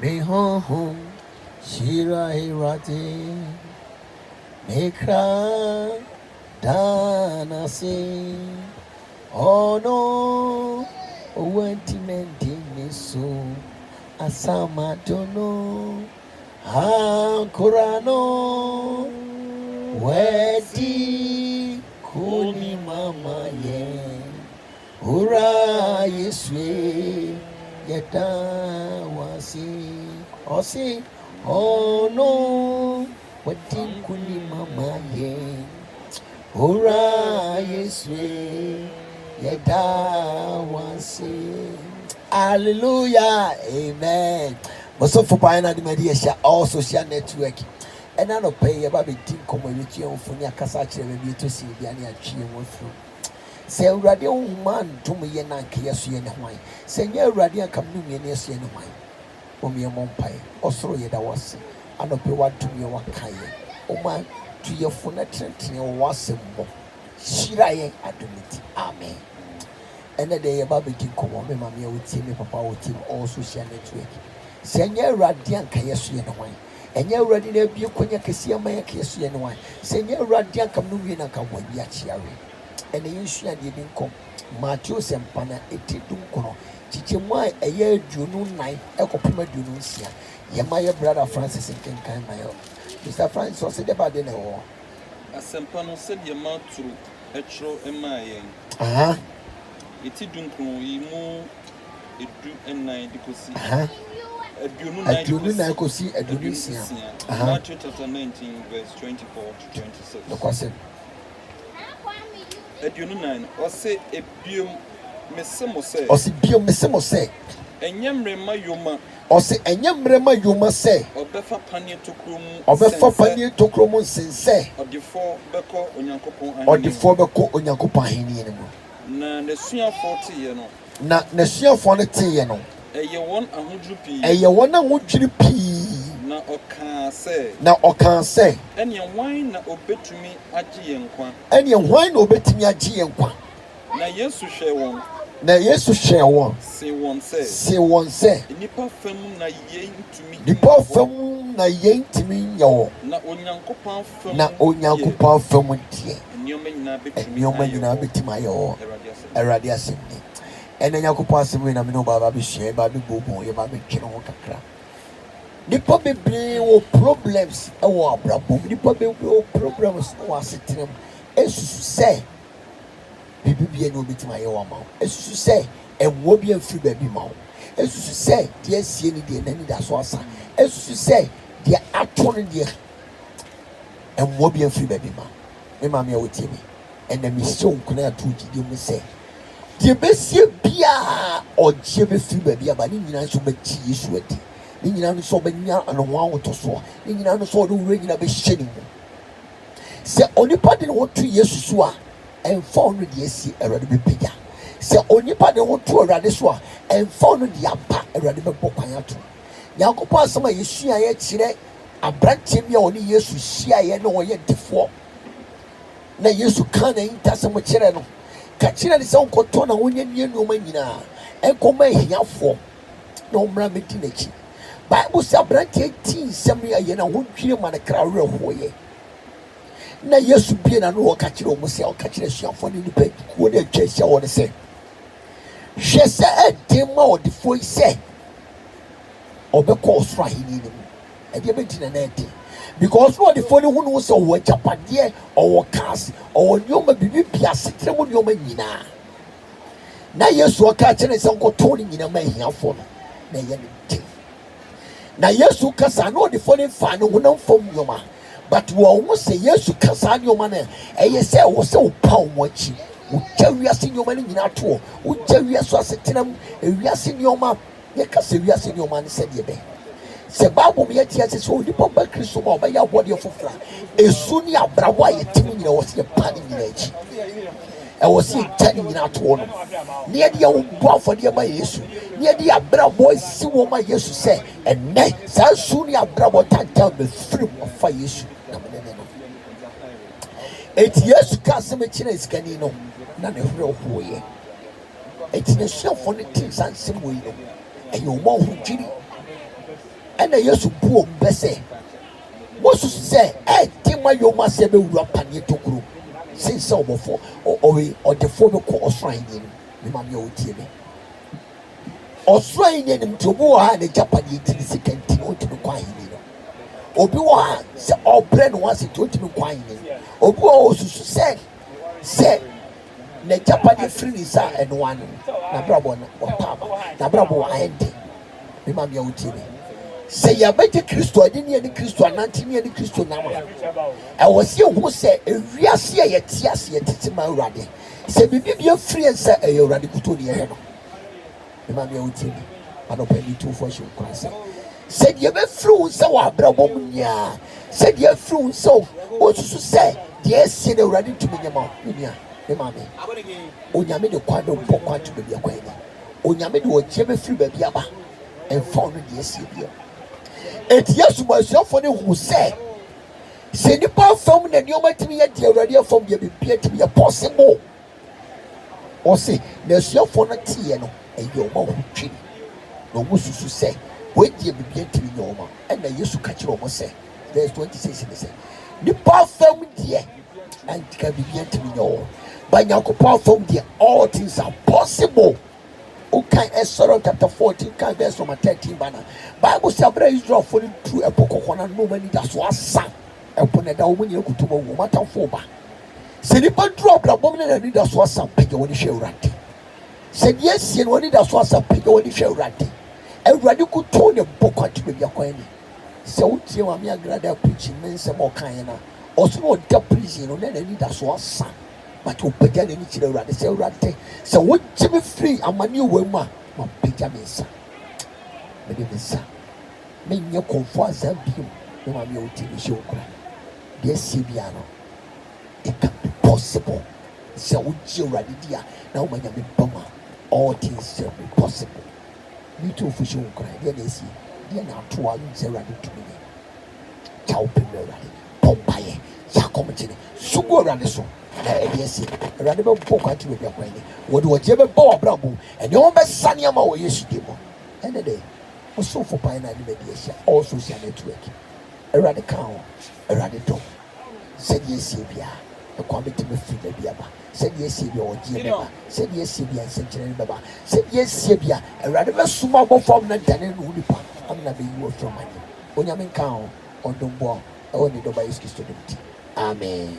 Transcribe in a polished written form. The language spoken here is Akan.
Behold, Shira Hirati, Mekra Danasi, oh no, Wentimenti so, Asama Dono, Ankorano, Wedi Kuni Mama Ye, Hurrah, Yeswe. Yeta wasi osi oh no wetin kuni mama ye hurrah yeswe yeta wasi hallelujah amen most for buying at the media share all social network and I no pay about the team come with you for your casache maybe to see the any achieve through. Say already man to me and I kiss you in the wine. Say you're already a communion yes in the wine. O me a mompie, or throw ye that was. I know pay what to me or kaya. O man to your phone at your was a more. Shiraye admit. Amen. And the day about making come on, mammy would see me, papa would team all social network. Say you're radiant kayas in the wine. And you're ready to be a quenya cassia my kiss you in the wine. Say you're radiant communion and come when you're cheering. And the issue didn't come. Matthew Sempana, it didn't come. Chichimai, a year June night, a copima Junusia. Yamaya brother Francis and Kenkai Mayo. Mr. Francis was about the war. A Sempano said your mouth through a tro and my it didn't come. You move it do and night because a Junu I could see a Junusia. Matthew chapter 19, verse 24 to 26. The question. Aduonu 9 or say a biom mesemo say or say biom mesemo say enyamrema yoma or say enyamrema yoma say obefa panie tokromu sense odifo beko onyankopon aheni ene mu na nesuafo tie no na nesuafo no tie no eye won ahudwiri pii na oka say ene wan na obetumi agye yenkwa na Yesu hwe won se won say nipa fam na yentumi nyawo na onyankopon fam tie nyoma nyina betima yo erade asemni ene nyakopon asemi na me no baba bi hye ba bi bobo ye ba bi twene ho kakra. Nipa bebree wo problems ewo abrabo nipa bebree wo problems wo asetrem esusu se bibibie no bitima ye wa mawo esusu se enwo bi afiri ba bi mawo esusu se de asie ni de nani da so asa esusu se de ato ne de enwo bi afiri ba bi ma me ma me wotie mi ena mi so nkuna atuji de mu se de besie bia oje be firi ba bi aba ni nyina so ba ti Yesu adi ni nyina no so banya anwa woto so ni nyina no so do wura nyina be hye ni mu se onipa de wo tu Yesu so a emfa onu de asi erade be pega se onipa de wo tu erade so a emfa onu de apa erade be bokwan ato Yakobo asema Yesu aye kire abranche bia oni Yesu hia ye no ye defo na Yesu kan na intasem kire no ka kire ni se onkoto na wonye nienu ma nyina enkoma hiafo na omra meti na chi Bible say abranche ti nsem ye na wodwire ma na kra werɛhoye na Yesu bie na no woka kire omo se woka kire hyiafo ne nipa ko na atwa hia wo ne se hwe se edema odifo ise obekɔ osoro ahini ne mu ɛde betina na ɛde because no the phone who knows o japade o cars o nyoma bibi bia setre mu nyoma nyina na Yesu aka kire se nkoto ni nyina ma hiafo no na ye ne ti na Yesu kasa no the phone fa no hunam fom nyoma but wo wo se Yesu kasa nyoma na eye se wo se wo pa wo achi wo jawiase nyoma ni nyina to wo jawiase asetenam ewiase nyoma ye kasa wiase nyoma ne se de be se babu me yati ase so nipa ba Kristo ma oba ya body ofofra esu ni abrawo aye timi nyina wo se pa ni nyina achi e wo se tani nyina to no ne ye de wo boafo de ma Yesu ne ye de abrawo si wo ma Yesu se enne sa su ni abrawo tanta be free of Yesu na me ne no eti Yesu ka se me kire iskani no na ne hore hoye eti ne shafo ne tin san se mo yi no e yo mo hu jiri ɛna yesu buo mbɛsɛ mosu sɛ ɛtima yoma sɛ bɛwura paneɛ tokuro since ɔbɔfo ɔdefo bɛkɔ ɔsoro ahenni ne ma me ɔtie me ɔsoro ahenni nim nti obi wɔ ha ne japadeɛ ti ne sika nti na ɔntumi kɔ ahenni no obi wɔ ha sɛ ɔbrɛ no wase nti ɔntumi kɔ ahenni no obi wɔ hɔ ɔsusu sɛ ne japadeɛ firi ne nsa ɛnoa no n'abrabɔ no wɔpaaba n'abrabɔ wɔ ayɛnde ne ma me ɔtie me sɛ yɛbɛgye kristo ade ne yɛne kristo anante ne yɛne kristo nam a ɛwɔ sɛ yɛhu sɛ ewiase a yɛte ase yɛtete ma awurade sɛ biribi bi afiri sɛ ɛyɛ awurade kuto ne yɛyɛ no ne ma meɛ wotie me anɔpa ni tufoɔ hyɛ nkora sɛ deɛ bɛfiri wo sɛ wɔ abrabɔ mu nyaa sɛ deɛ afiri wo sɛ wɔsusu sɛ deɛ asie no awurade ntumi nyɛ ma wo nua ne ma me onyame de kwan de mpɔ kwan to baabi akwan ni onyame de wɔkyɛ bɛfiri baabi aba ɛmfa wo no deɛ asie biara eti yesu mo asuafo ne hu sɛ nipa fam na nneɛma timi yɛ di awurade afam yɛ bibia timi yɛ possible ɔse na asuafo no teɛ no ɛyɛ ɔma ho twi na ɔmo susu sɛ wɔadi bibia timi nyɛ ɔma ɛna yesu ka kyerɛ ɔmo sɛ verse 26 ne sɛ nipa fam deɛ antika bibia timi nyɛ ɔma ba nyankopɔn afam deɛ all things are possible. Okay, Exodus chapter 14, verse number 13. Bible says, Israel falling through a pokona, no money that's what sang upon a woman you could do a woman for ba. Said if I drop the woman and need us was some pig when you share ranty. Said yes, and when it does was some pig when you share ranty. And ready could turn a book to be your coin. So, you are me a grad preaching men some more kind. Also, what the prison on any that's what sang. But to begin any children, they say, right. So, what Jimmy free, I'm a new woman, my Benjamin's. Maybe the son. May you confess them be no one will tell you. Dear Sibiano, it can be possible. So, what you ready, dear? Now, when you're bomber, all things shall be possible. Me too, for sure, cry. Dear Nancy, dear now, 2 hours ready to me. Ciao, Primera, Pompaye, Yacomatini, Sugo Raniso. Yes, rather than poke at you with your brain. What do you ever bow brabo? And your best sunny amount, yes, you do. And the day was so for pine and mediation, all social network. A radical, a radical. Said yes, Sibia, a committee with Philip Biaba. Said yes, Sibia or Giaba. Said yes, Sibia and Saint Baba. Said yes, Sibia, a radical small from the Danin Ulipa. I'm not being worth from money. Onyamin cow on the wall, only the bias to Amen.